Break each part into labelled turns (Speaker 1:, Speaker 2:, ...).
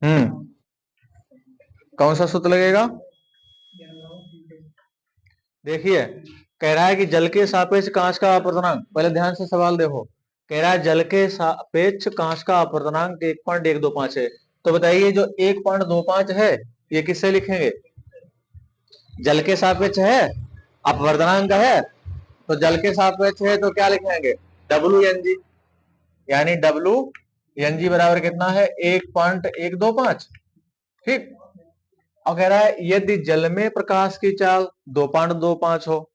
Speaker 1: हम्म, कौन सा सूत्र लगेगा? देखिए, कह रहा है कि जल के सापेक्ष कांच का अपवर्तनांक, पहले ध्यान से सवाल देखो। कह रहा है जल के सापेक्ष कांच का अपवर्तनांक 1.125 है। तो बताइए जो 1.25 है ये किससे लिखेंगे? जल के सापेक्ष है, अपवर्तनांक है, तो जल के सापेक्ष है तो क्या लिखेंगे? W N G. यानी डब्ल्यू एन जी बराबर कितना है? 1.125। ठीक। और कह रहा है यदि जल में प्रकाश की चाल 2.25 हो,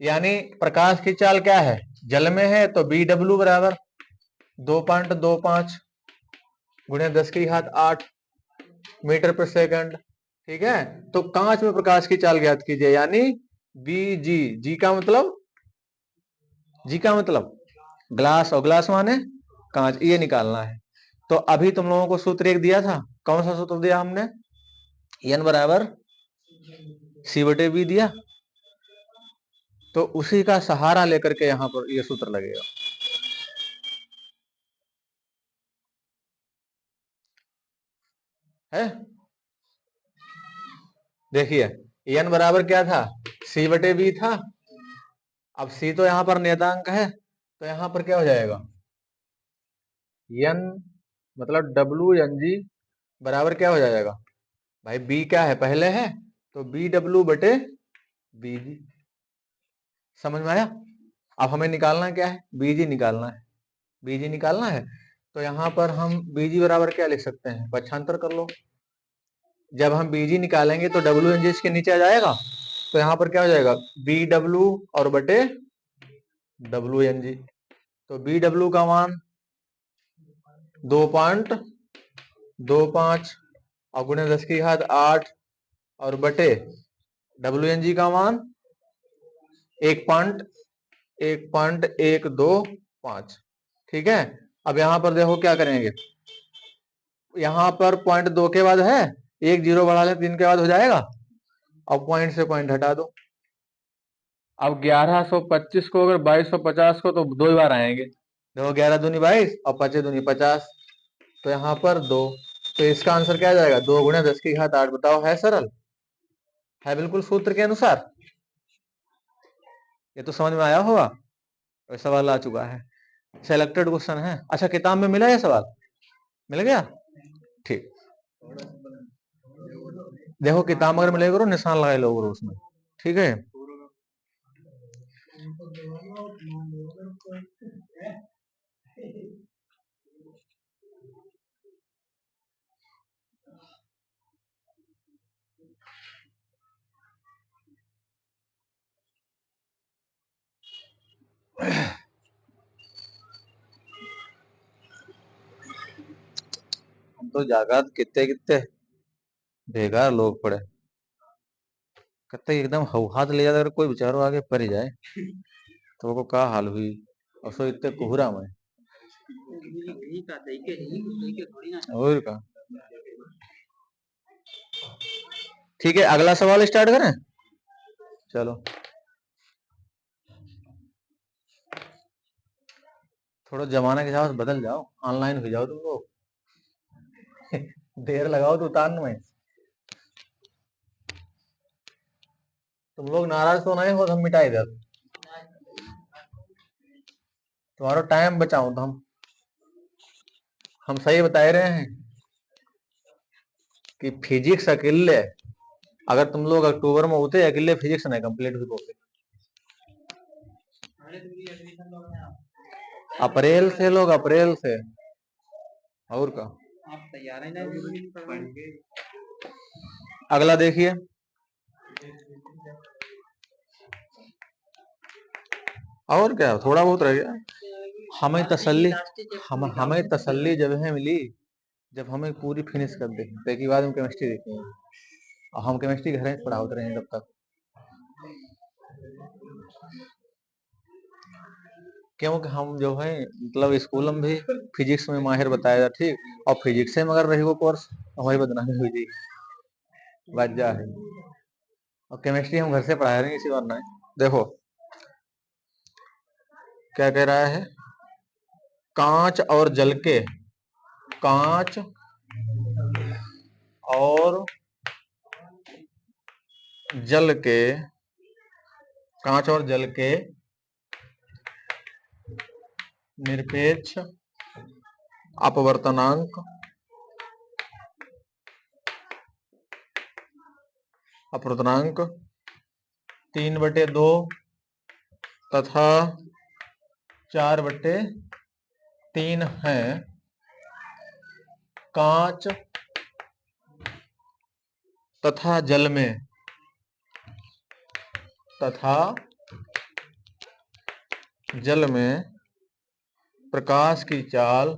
Speaker 1: यानी प्रकाश की चाल क्या है? जल में है तो बी डब्ल्यू बराबर 2.25 गुणे 10⁸ मीटर पर सेकंड। ठीक है। तो कांच में प्रकाश की चाल ज्ञात कीजिए, यानी बी जी। जी का मतलब ग्लास, और ग्लास माने कांच, ये निकालना है। तो अभी तुम लोगों को सूत्र एक दिया था, कौन सा सूत्र दिया हमने? एन बराबर सी बटे बी दिया। तो उसी का सहारा लेकर के यहां पर ये सूत्र लगेगा। है, देखिए एन बराबर क्या था? सी बटे बी था। अब सी तो यहां पर नियतांक है, तो यहां पर क्या हो जाएगा? एन मतलब डब्ल्यू एन जी बराबर क्या हो जाएगा? भाई बी क्या है? पहले है, तो बी डब्ल्यू बटे बी जी। समझ में आया? अब हमें निकालना क्या है? बीजी निकालना है। बीजी निकालना है तो यहां पर हम बीजी बराबर क्या लिख सकते हैं? पक्षांतर कर लो। जब हम बीजी निकालेंगे तो डब्ल्यू एन जी इसके नीचे आ जाएगा, तो यहां पर क्या हो जाएगा? बी डब्ल्यू और बटे डब्ल्यू एन जी। तो बी डब्ल्यू का मान 2.25 और गुणे 10⁸ और बटे डब्ल्यू एन जी का मान 1.125। ठीक है। अब यहां पर देखो क्या करेंगे, यहां पर 0.2 के बाद है, एक जीरो बढ़ा ले 3 के बाद हो जाएगा। अब पॉइंट से पॉइंट हटा दो। अब 1125 को अगर 2250 को, तो 2 बार आएंगे। देखो 11 दूनी 22 और 25 दूनी 50, तो यहाँ पर 2। तो इसका आंसर क्या आ जाएगा? 2 गुणे 10⁸ बताओ, है सरल? है बिल्कुल सूत्र के अनुसार। ये तो समझ में आया होगा। और सवाल आ चुका है, सेलेक्टेड क्वेश्चन है। अच्छा, किताब में मिला है सवाल? मिल गया? ठीक। देखो किताब अगर मिलेगा निशान लगा लो उसमें। ठीक है। हम तो जागा कितने कितने बेकार लोग पड़े, कहते एकदम हाथ ले जाकर कोई बेचारो आगे पड़ जाए तो वो का हाल हुई। और सो इतने कोहरा में और का। ठीक है, अगला सवाल स्टार्ट करें। चलो थोड़ा जमाने के हिसाब से बदल जाओ, ऑनलाइन हो जाओ तुम लोग। देर लगाओ तो उतारने में। तुम लोग नाराज तो नहीं हो तो हम मिटाई दे, तुम्हारा टाइम बचाऊं तो हम सही बता रहे हैं कि फिजिक्स अकेले, अगर तुम लोग अक्टूबर में होते अकेले फिजिक्स नहीं कंप्लीट हुई होते। अप्रैल से लोग, अप्रैल से। और का आप तैयार है ना? अगला देखिए, और क्या थोड़ा बहुत रह गया। हमें तसल्ली, हमें तसल्ली जब है मिली जब हमें पूरी फिनिश कर दे, तो बाद में केमिस्ट्री देखेंगे। और हम केमिस्ट्री घर में पढ़ा होते रहेंगे तब तक, क्योंकि हम जो है मतलब स्कूल में भी फिजिक्स में माहिर बताया था। ठीक। और फिजिक्स से मगर रही वो कोर्स हमारी बदनामी हुई थी, वजह है। और केमिस्ट्री हम घर से पढ़ा रहे हैं इसी बार ना। देखो क्या कह रहा है, कांच और जल के, कांच और जल के, कांच और जल के निरपेक्ष अपवर्तनांक अपवर्तनांक 3/2 तथा 4/3 है। कांच तथा जल में प्रकाश की चाल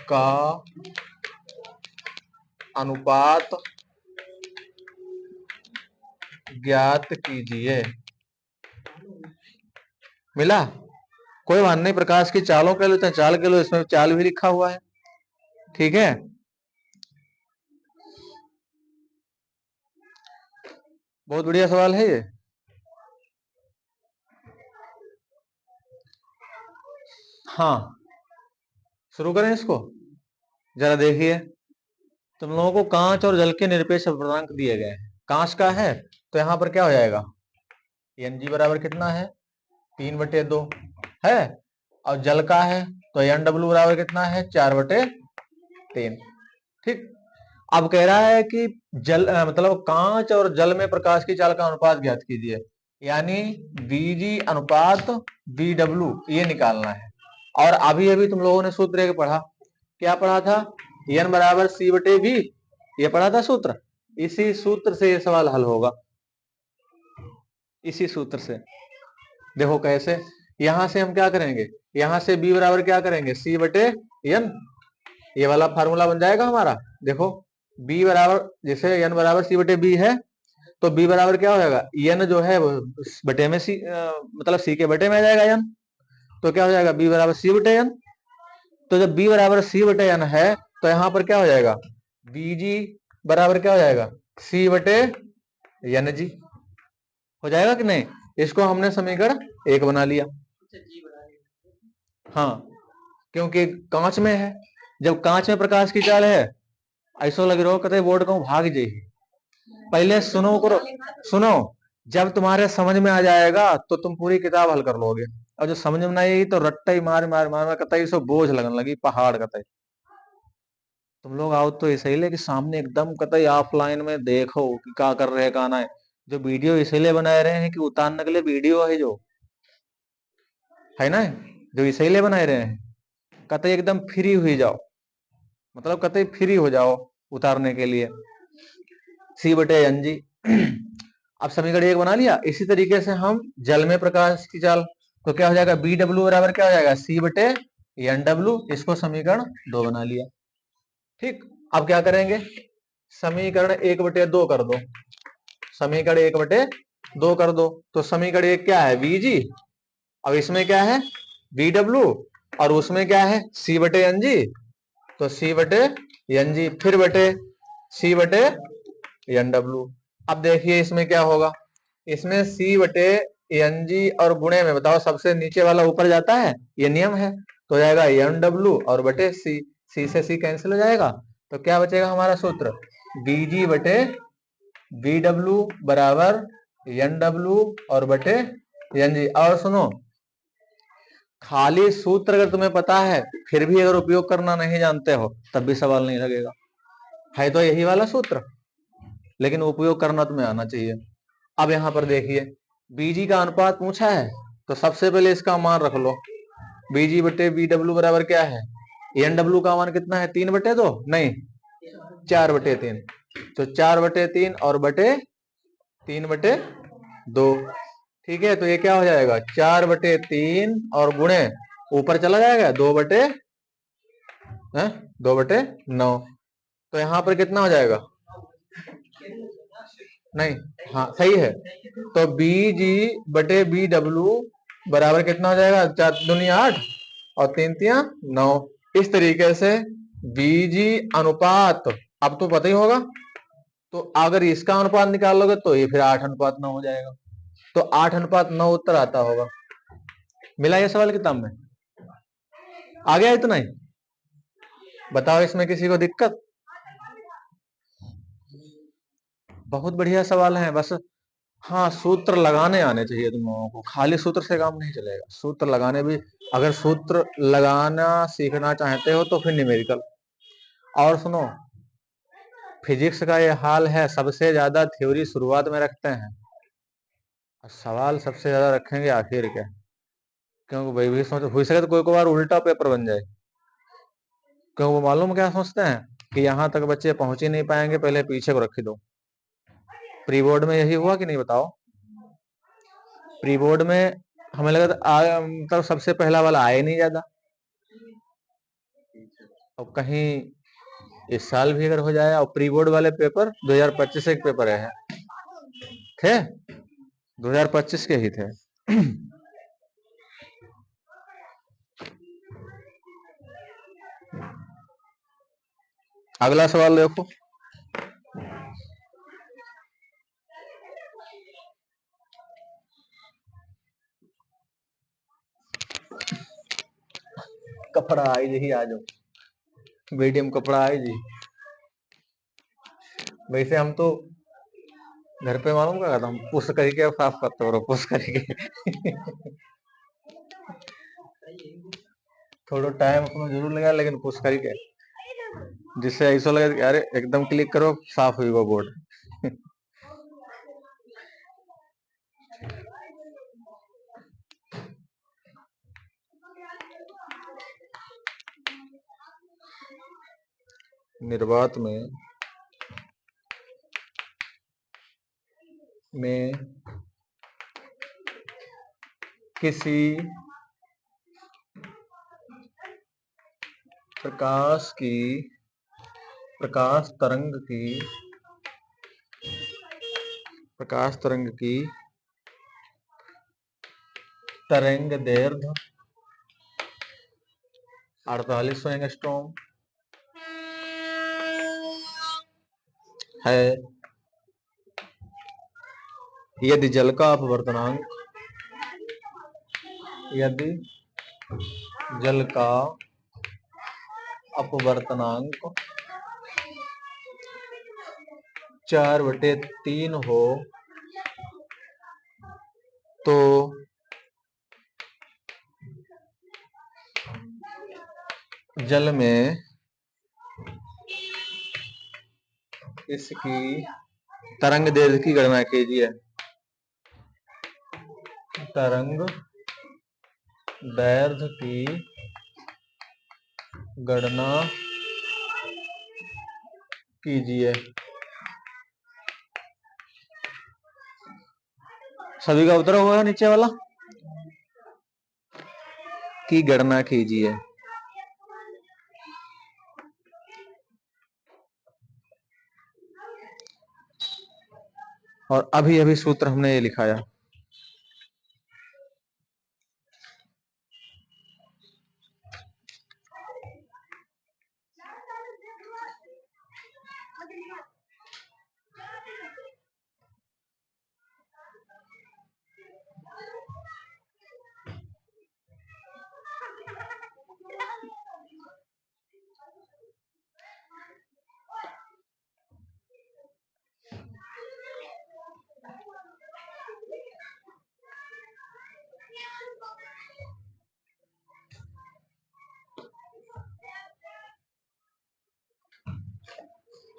Speaker 1: का अनुपात ज्ञात कीजिए। मिला? कोई बात नहीं, प्रकाश की चालों के लिए चाल के लो, इसमें चाल भी लिखा हुआ है। ठीक है, बहुत बढ़िया सवाल है ये। हाँ, शुरू करें इसको। जरा देखिए, तुम लोगों को कांच और जल के निरपेक्ष अपवर्तनांक दिए गए हैं। कांच का है तो यहां पर क्या हो जाएगा, एन जी बराबर कितना है, 3/2 है। और जल का है तो एन डब्ल्यू बराबर कितना है, 4/3। ठीक, अब कह रहा है कि जल मतलब कांच और जल में प्रकाश की चाल का अनुपात ज्ञात कीजिए, यानी बीजी अनुपात बी डब्ल्यू ये निकालना है। और अभी अभी तुम लोगों ने सूत्र एक पढ़ा, क्या पढ़ा था, एन बराबर C/V, ये पढ़ा था सूत्र। इसी सूत्र से ये सवाल हल होगा, इसी सूत्र से। देखो कैसे, यहां से हम क्या करेंगे, यहां से B बराबर क्या करेंगे, C/N, ये वाला फार्मूला बन जाएगा हमारा। देखो B बराबर, जैसे N बराबर C/B है तो B बराबर क्या हो जाएगा, N जो है बटे में C, मतलब C के बटे में आ जाएगा N, तो क्या हो जाएगा B बराबर C/N। तो जब B बराबर C/N है तो यहां पर क्या हो जाएगा, BG बराबर क्या हो जाएगा, C/NG हो जाएगा कि नहीं। इसको हमने समीकरण 1 बना लिया। हाँ, क्योंकि कांच में है, जब कांच में प्रकाश की चाल है, ऐसो लग रहा कतई बोर्ड को भाग जाइए। पहले सुनो करो, सुनो, जब तुम्हारे समझ में आ जाएगा तो तुम पूरी किताब हल कर लोगे, और जो समझ में नहीं आई तो रट्टा ही मार मार मार मार कतई सो बोझ लगने लगी पहाड़ कतई। तुम लोग आओ तो इसीलिए कि सामने एकदम कतई ऑफलाइन में देखो कि क्या कर रहे हैं, का ना है। जो वीडियो इसीलिए बनाए रहे हैं कि उतारने के लिए वीडियो है, जो है ना, जो इसीलिए बनाए रहे हैं कतई एकदम फ्री हुई जाओ, मतलब कतई फ्री हो जाओ उतारने के लिए। C/NG। अब समीकरण 1 बना लिया। इसी तरीके से हम जल में प्रकाश की चाल, तो क्या हो जाएगा, BW बराबर क्या हो जाएगा, C/NW, इसको समीकरण 2 बना लिया। ठीक, अब क्या करेंगे, समीकरण 1/2 कर दो, समीकरण 1/2 कर दो। तो समीकरण 1 क्या है, BG, अब इसमें क्या है BW, और उसमें क्या है C/NG, तो C/NG फिर बटे C/NW। अब देखिए इसमें क्या होगा, इसमें C/NG और गुणे में बताओ सबसे नीचे वाला ऊपर जाता है, ये नियम है, तो जाएगा NW और बटे C, C से C कैंसिल हो जाएगा, तो क्या बचेगा हमारा सूत्र, BG बटे BW बराबर NW और बटे NG। और सुनो, खाली सूत्र अगर तुम्हें पता है फिर भी अगर उपयोग करना नहीं जानते हो तब भी सवाल नहीं लगेगा, है तो यही वाला सूत्र, लेकिन उपयोग करना तुम्हें आना चाहिए। अब यहां पर देखिए, बीजी का अनुपात पूछा है तो सबसे पहले इसका मान रख लो, बीजी बटे BW बराबर क्या है, NW का मान कितना है, 3/2, नहीं 4/3, तो 4/3 और बटे 3/2। ठीक है, तो ये क्या हो जाएगा, 4/3 और गुणे ऊपर चला जाएगा 2/9, तो यहां पर कितना हो जाएगा, नहीं, हाँ सही है, तो BG बटे BW बराबर कितना हो जाएगा, 4×2 = 8 और 3×3 = 9। इस तरीके से BG अनुपात अब तो पता ही होगा, तो अगर इसका अनुपात निकाल लोगे तो ये फिर 8:9 हो जाएगा, तो 8:9 उत्तर आता होगा। मिला ये सवाल किताब में। आ गया इतना ही? बताओ इसमें किसी को दिक्कत? बहुत बढ़िया सवाल है, बस हाँ सूत्र लगाने आने चाहिए तुम लोगों को, खाली सूत्र से काम नहीं चलेगा, सूत्र लगाने भी, अगर सूत्र लगाना सीखना चाहते हो तो फिर न्यूमेरिकल। और सुनो, फिजिक्स का ये हाल है, सबसे ज्यादा थ्योरी शुरुआत में रखते हैं और सवाल सबसे ज्यादा रखेंगे आखिर के, क्योंकि वही भी सोच हो सके तो कोई बार उल्टा पेपर बन जाए। क्यों, वो मालूम क्या सोचते हैं कि यहाँ तक बच्चे पहुंच ही नहीं पाएंगे, पहले पीछे को रख दो। प्री बोर्ड में यही हुआ कि नहीं बताओ? प्री बोर्ड में हमें लगा था मतलब सबसे पहला वाला आए नहीं ज्यादा, और कहीं इस साल भी अगर हो जाए, और प्री बोर्ड वाले पेपर 2025 एक पेपर है थे, 2025 के ही थे। अगला सवाल देखो, कपड़ा आई जी, आ जाओ मीडियम कपड़ा आई जी। वैसे हम तो घर पे मालूम क्या करता, हम पुश करके साफ करते हो, पुश करके थोड़ा टाइम उसमें जरूर लगा, लेकिन पुश करके, जिससे ऐसा लगे कि अरे एकदम क्लिक करो साफ हुई वो बोर्ड। निर्वात में किसी प्रकाश तरंग की तरंग दैर्ध्य 4800 एंगस्ट्रॉम है, यदि जल का अपवर्तनांक 4/3 हो, तो जल में इसकी तरंग दैर्ध्य की गणना कीजिए। तरंग दैर्ध्य की गणना कीजिए। सभी का उत्तर होगा नीचे वाला, की गणना कीजिए। और अभी अभी सूत्र हमने ये लिखाया।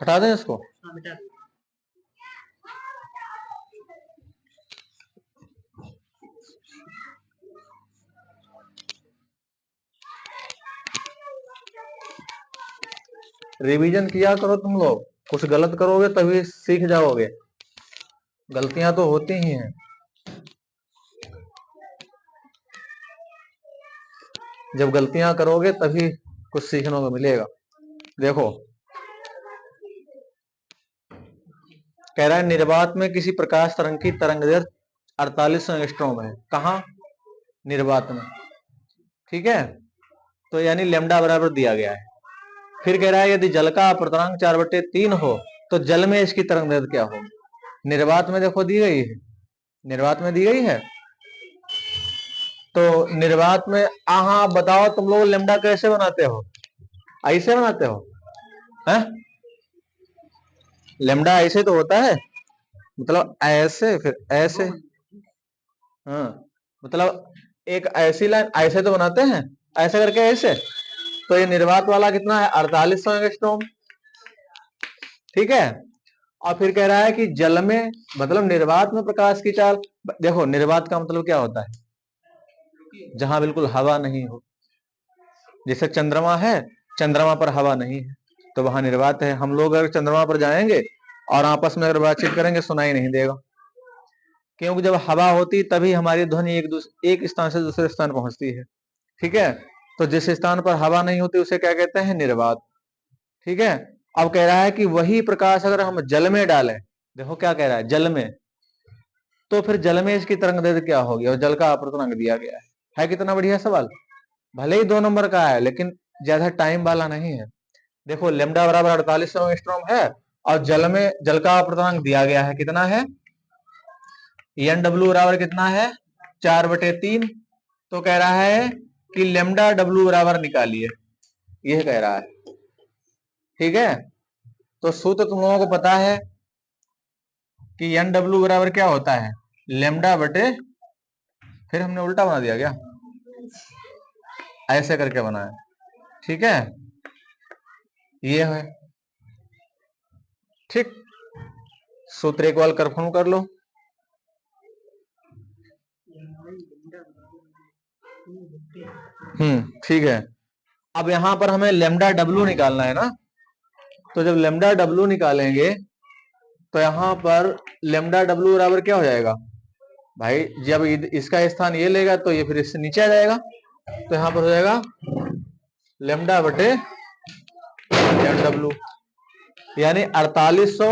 Speaker 1: हटा दें इसको। रिवीजन किया करो तुम लोग, कुछ गलत करोगे तभी सीख जाओगे, गलतियां तो होती ही हैं। जब गलतियां करोगे तभी कुछ सीखने को मिलेगा। देखो कह रहा है निर्वात में किसी प्रकाश तरंग की तरंगदैर्घ्य 4800 एंगस्ट्रॉम है। कहा? निर्वात में, ठीक है, तो यानी लेमडा बराबर दिया गया है। फिर कह रहा है यदि जल का अपवर्तनांक 4/3 हो, तो जल में इसकी तरंगदैर्घ्य क्या हो? निर्वात में देखो दी गई है, निर्वात में दी गई है, तो निर्वात में हाँ बताओ तुम लोग लेमडा कैसे बनाते हो? ऐसे बनाते हो? हैं? लेमडा ऐसे तो होता है, मतलब ऐसे फिर ऐसे। हाँ मतलब एक ऐसी लाइन ऐसे तो बनाते हैं, ऐसे करके ऐसे। तो ये निर्वात वाला कितना है? 4800 एंगस्ट्रॉम। ठीक है। और फिर कह रहा है कि जल में, मतलब निर्वात में प्रकाश की चाल। देखो निर्वात का मतलब क्या होता है? जहां बिल्कुल हवा नहीं हो। जैसे चंद्रमा है, चंद्रमा पर हवा नहीं है तो वहां निर्वात है। हम लोग अगर चंद्रमा पर जाएंगे और आपस में अगर बातचीत करेंगे सुनाई नहीं देगा, क्योंकि जब हवा होती तभी हमारी ध्वनि एक स्थान से दूसरे स्थान पहुंचती है। ठीक है। तो जिस स्थान पर हवा नहीं होती उसे क्या कहते हैं? निर्वात। ठीक है। अब कह रहा है कि वही प्रकाश अगर हम जल में डालें, देखो क्या कह रहा है, जल में, तो फिर जल में इसकी तरंग दैर्घ्य क्या होगी? और जल का अपवर्तनांक दिया गया है कितना बढ़िया सवाल। भले ही 2 नंबर का है लेकिन ज्यादा टाइम वाला नहीं है। देखो लेमडा बराबर 4800 एंगस्ट्रॉम है और जल में जल का अपवर्तनांक दिया गया है कितना है? एन डब्ल्यू बराबर कितना है? 4/3। तो कह रहा है कि लेमडा डब्ल्यू बराबर निकालिए, यह कह रहा है। ठीक है। तो सूत्र तुम लोगों को पता है कि एन डब्ल्यू बराबर क्या होता है? लेमडा बटे, फिर हमने उल्टा बना दिया क्या? ऐसे करके बनाया। ठीक है, ये है। ठीक, सूत्र एक बार कंफर्म कर लो। ठीक है। अब यहां पर हमें लेमडा डब्ल्यू निकालना है ना, तो जब लेमडा डब्ल्यू निकालेंगे तो यहां पर लेमडा डब्ल्यू बराबर क्या हो जाएगा भाई? जब इसका स्थान ये लेगा तो ये फिर इससे नीचे आ जाएगा, तो यहां पर हो जाएगा लेमडा बटे एन डब्ल्यू, यानी 4800।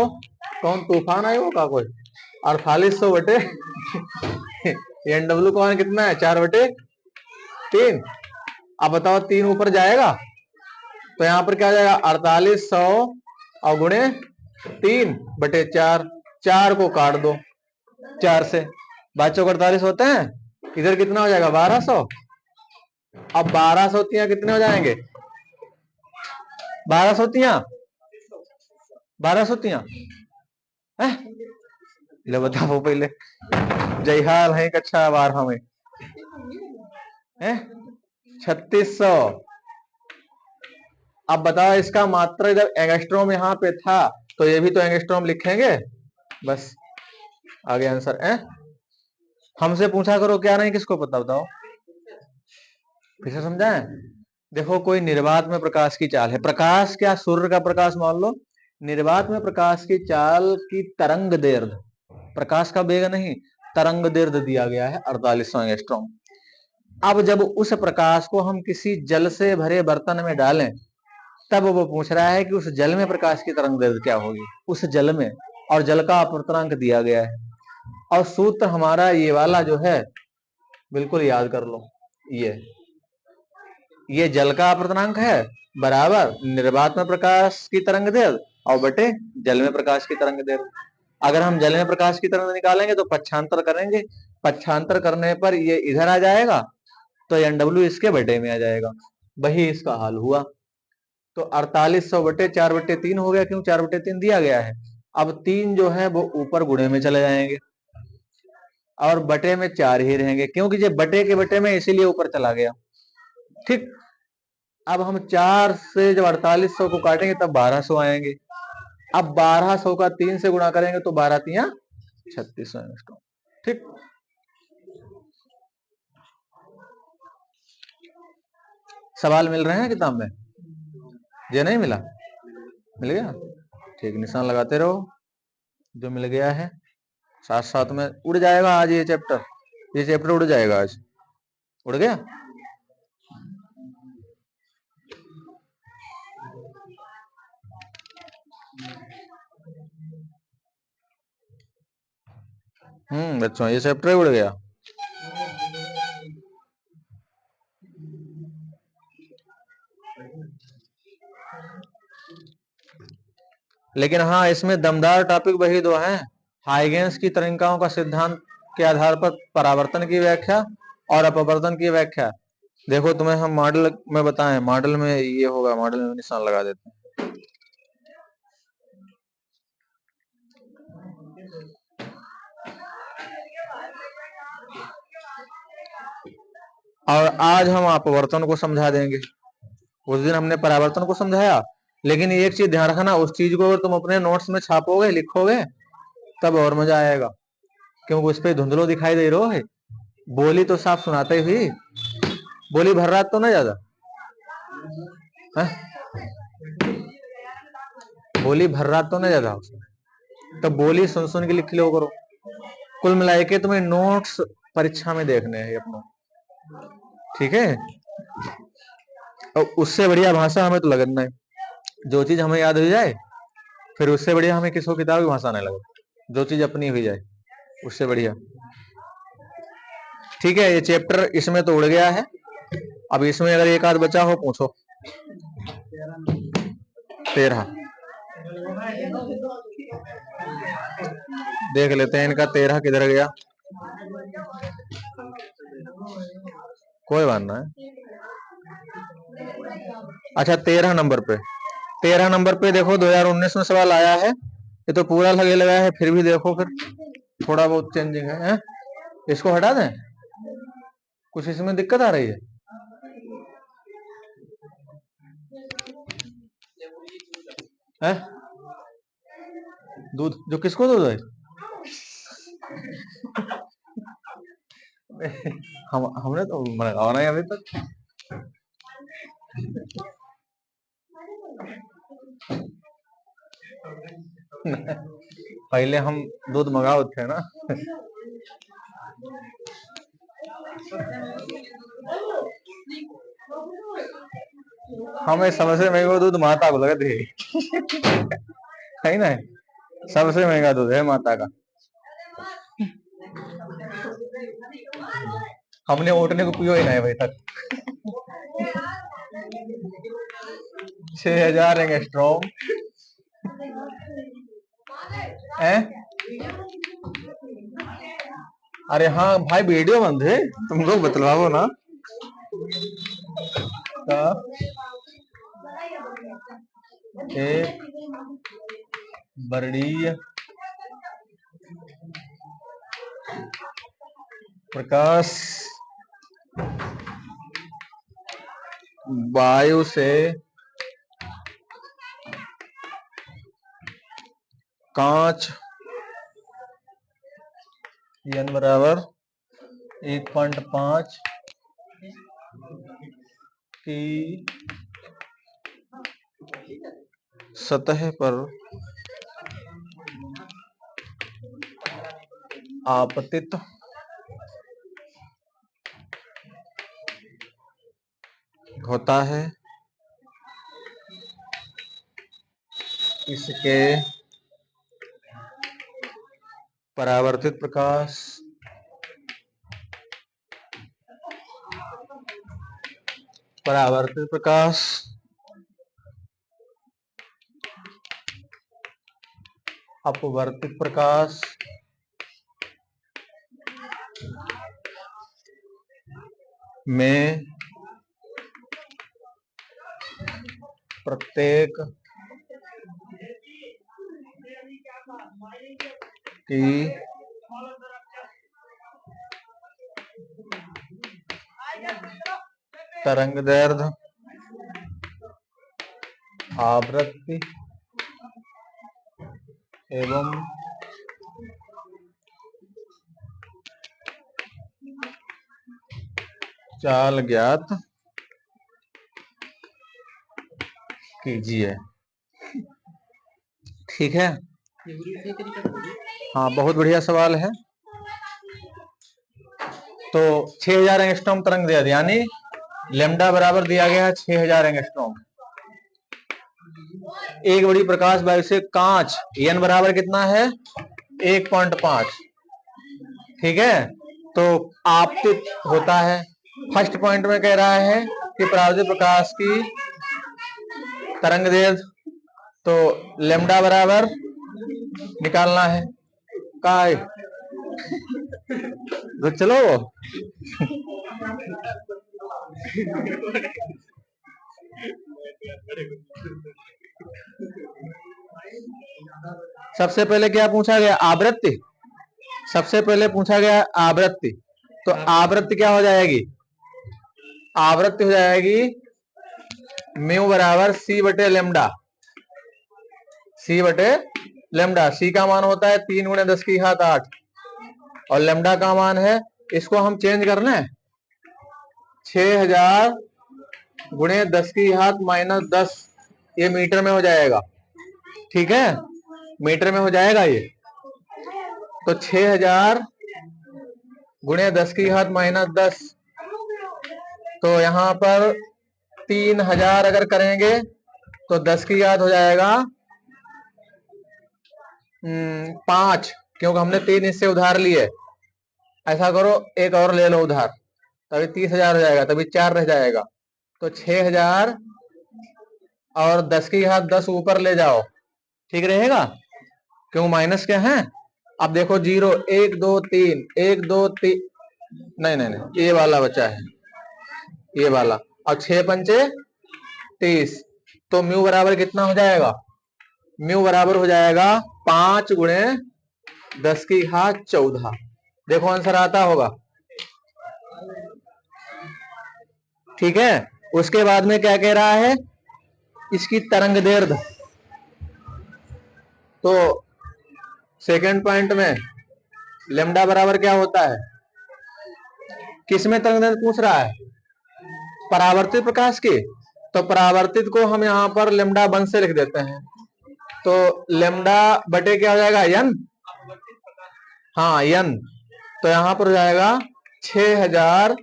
Speaker 1: कौन तूफान आया होगा कोई? 4800 बटे एन डब्ल्यू का मान कितना है? 4/3। अब बताओ 3 ऊपर जाएगा तो यहां पर क्या हो जाएगा? 4800 और गुणे 3/4। 4 को काट दो 4 से, बच्चों को 48 होते हैं। इधर कितना हो जाएगा? 1200। अब 1200 कितने हो जाएंगे? 1200 1200 ले बताओ पहले। जय हाल है कक्षा 12 में है 3600। अब बताओ इसका मात्रा जब एंगस्ट्रॉम यहाँ पे था तो ये भी तो एंगस्ट्रॉम लिखेंगे। बस आगे आंसर है। हमसे पूछा करो क्या नहीं किसको पता, बताओ फिर से समझाएं। देखो कोई निर्वात में प्रकाश की चाल है, प्रकाश क्या सूर्य का प्रकाश मान लो, निर्वात में प्रकाश की चाल की तरंग दैर्घ्य, प्रकाश का वेग नहीं, तरंग दैर्घ्य दिया गया है 4800 एंगस्ट्रॉम। अब जब उस प्रकाश को हम किसी जल से भरे बर्तन में डालें तब वो पूछ रहा है कि उस जल में प्रकाश की तरंग दैर्घ्य क्या होगी उस जल में, और जल का अपवर्तनांक दिया गया है। और सूत्र हमारा ये वाला जो है बिल्कुल याद कर लो, ये जल का अपवर्तनांक है बराबर निर्वात में प्रकाश की तरंग दैर्घ्य और बटे जल में प्रकाश की तरंग दैर्घ्य। अगर हम जल में प्रकाश की तरंग निकालेंगे तो पक्षांतर करेंगे, पक्षांतर करने पर ये इधर आ जाएगा तो एन डब्ल्यू इसके बटे में आ जाएगा। वही इसका हाल हुआ। तो 4800 बटे 4/3 हो गया, क्यों 4/3 दिया गया है। अब 3 जो है वो ऊपर गुणे में चले जाएंगे और बटे में 4 ही रहेंगे, क्योंकि ये बटे के बटे में इसीलिए ऊपर चला गया। ठीक, अब हम 4 से जब 4800 को काटेंगे तब 1200 आएंगे। अब 1200 का 3 से गुणा करेंगे तो 12 तिया 3600। ठीक, सवाल मिल रहे हैं किताब में? ये नहीं मिला? मिल गया? ठीक, निशान लगाते रहो जो मिल गया है। साथ साथ में उड़ जाएगा आज ये चैप्टर उड़ जाएगा आज। उड़ गया? बच्चों ये चैप्टर उड़ गया। लेकिन हाँ इसमें दमदार टॉपिक वही दो हैं, हाइगेंस की तरंगिकाओं का सिद्धांत के आधार पर परावर्तन की व्याख्या और अपवर्तन की व्याख्या देखो, तुम्हें हम मॉडल में बताएं, मॉडल में ये होगा, मॉडल में निशान लगा देते हैं। और आज हम अपवर्तन को समझा देंगे। उस दिन हमने परावर्तन को समझाया, लेकिन एक चीज ध्यान रखना, उस चीज को अगर तुम अपने नोट्स में छापोगे, लिखोगे, तब और मजा आएगा, क्योंकि उस पर धुंधलो दिखाई दे रहा है। बोली तो साफ सुनाते ही, बोली भर रात तो नहीं ज्यादा है? बोली भर रात तो नहीं ज्यादा उसमें, तब बोली सुन सुन के लिख लो करो। कुल मिला के तुम्हें नोट्स परीक्षा में देखने हैं अपना, ठीक है? और उससे बढ़िया भाषा हमें तो लगना है, जो चीज हमें याद हो जाए, फिर उससे बढ़िया हमें किसी किताब की भाषा नहीं लगे, जो चीज अपनी हुई जाए उससे बढ़िया। ठीक है, ये चैप्टर इसमें तो उड़ गया है। अब इसमें अगर एक आध बचा हो, पूछो। 13 देख लेते हैं, इनका 13 किधर गया। कोई बात ना है। अच्छा, 13 नंबर पे, 13 नंबर पे देखो 2019 में सवाल आया है। ये तो पूरा लगे लगा है, फिर भी देखो, फिर थोड़ा बहुत चेंजिंग है। इसको हटा दें, कुछ इसमें दिक्कत आ रही है? दूध, जो किसको दूध है? हमने तो मंगाया नहीं अभी तक। पहले हम दूध मंगाओ थे ना। हमें सबसे महंगा दूध माता को लगे है ना, सबसे महंगा दूध है माता का। हमने उठने को पियो ही नहीं भाई तक। 6000 एंगस्ट्रॉम है। अरे हाँ भाई, वीडियो बंद है, तुम लोग बतलाओ ना। एक वर्णीय प्रकाश वायु से कांच n बराबर 1.5 की सतह पर आपतित होता है, इसके परावर्तित प्रकाश अपवर्तित प्रकाश में प्रत्येक की तरंगदैर्ध्य आवृत्ति एवं चाल ज्ञात कीजिए। ठीक है, हाँ, बहुत बढ़िया सवाल है। तो 6000 एंगस्ट्रॉम तरंग दैर्ध्य, यानी लेमडा बराबर दिया गया है 6000 एंगस्ट्रॉम। एक बड़ी प्रकाश वायु से कांच n बराबर कितना है? 1.5। ठीक है, तो आपतित होता है। फर्स्ट पॉइंट में कह रहा है कि परावर्तित प्रकाश की तरंग दैर्ध्य, तो लेमडा बराबर निकालना है काय तो चलो सबसे पहले क्या पूछा गया? आवृत्ति। सबसे पहले पूछा गया आवृत्ति, तो आवृत्ति क्या हो जाएगी? आवृत्ति हो जाएगी म्यू बराबर सी बटे लेमडा। सी बटे लेमडा। सी का मान होता है 3 गुणे 10 की घात 8 और लेमडा का मान है, इसको हम चेंज करना है, 6000 गुणे 10 की घात -10, ये मीटर में हो जाएगा। ठीक है, मीटर में हो जाएगा ये। तो 6000 गुणे 10 की घात -10, तो यहां पर 3000 अगर करेंगे तो 10 की घात हो जाएगा 5, क्योंकि हमने 3 इससे उधार लिए। ऐसा करो, एक और ले लो उधार, तभी 30,000 हो जाएगा, तभी 4 रह जाएगा। तो 6000 और 10 की घात 10 ऊपर ले जाओ, ठीक रहेगा, क्यों माइनस क्या है। अब देखो 0 1 2 3 1 2 3, नहीं नहीं नहीं, ये वाला बचा है, ये वाला। और 6 पंचे 30, तो म्यू बराबर कितना हो जाएगा? म्यू बराबर हो जाएगा 5 गुणे 10 की घात 14। देखो आंसर आता होगा। ठीक है, उसके बाद में क्या कह रहा है? इसकी तरंग दैर्ध्य। तो सेकंड पॉइंट में लेमडा बराबर क्या होता है? किसमें तरंग दैर्ध्य पूछ रहा है? परावर्तित प्रकाश की। तो परावर्तित को हम यहां पर लेमडा 1 से लिख देते हैं, तो लेमडा बटे क्या हो जाएगा? n। हाँ n, तो यहां पर हो जाएगा 6000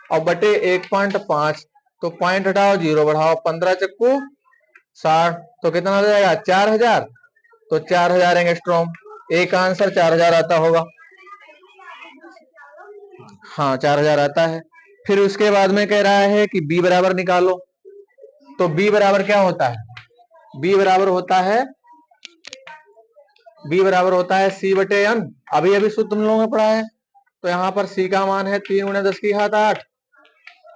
Speaker 1: और बटे 1.5, तो पॉइंट हटाओ 0 बढ़ाओ, 15 चक्कू 60, तो कितना हो जाएगा? 4000। तो 4000 एंगस्ट्रॉम, एक आंसर 4000 आता होगा। हाँ 4000 आता है। फिर उसके बाद में कह रहा है कि बी बराबर निकालो। तो बी बराबर क्या होता है? बी बराबर होता है, बी बराबर होता है सी बटे एन। अभी अभी शुद्ध तुम लोगों ने पढ़ा है। तो यहाँ पर सी का मान है 3 गुणे 10 की घात 8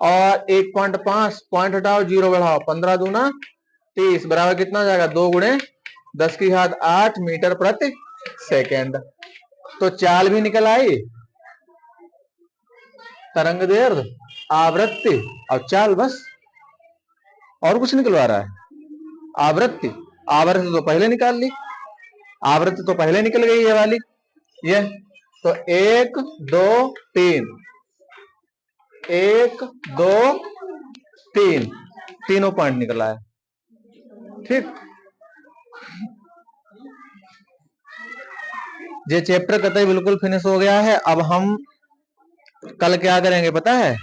Speaker 1: और 1.5, पॉइंट हटाओ 0 बढ़ाओ, 15 दूना 30 बराबर कितना हो जाएगा? 2 गुणे 10 की घात 8 मीटर प्रति सेकेंड। तो चाल भी निकल आई, तरंग दैर्ध्य, आवृत्ति और चाल, बस और कुछ निकलवा रहा है? आवृत्ति, आवृत्ति तो पहले निकाल ली, आवृत्ति तो पहले निकल गई ये वाली, ये तो 1 2 3, 1 2 3, तीनों पॉइंट निकला है। ठीक, ये चैप्टर कतई बिल्कुल फिनिश हो गया है। अब हम कल क्या करेंगे पता है?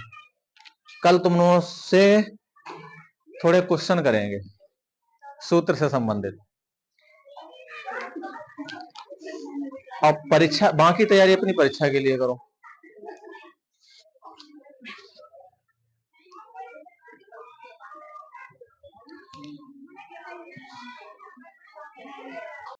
Speaker 1: कल तुम लोगों से थोड़े क्वेश्चन करेंगे सूत्र से संबंधित, और परीक्षा, बाकी तैयारी अपनी परीक्षा के लिए करो।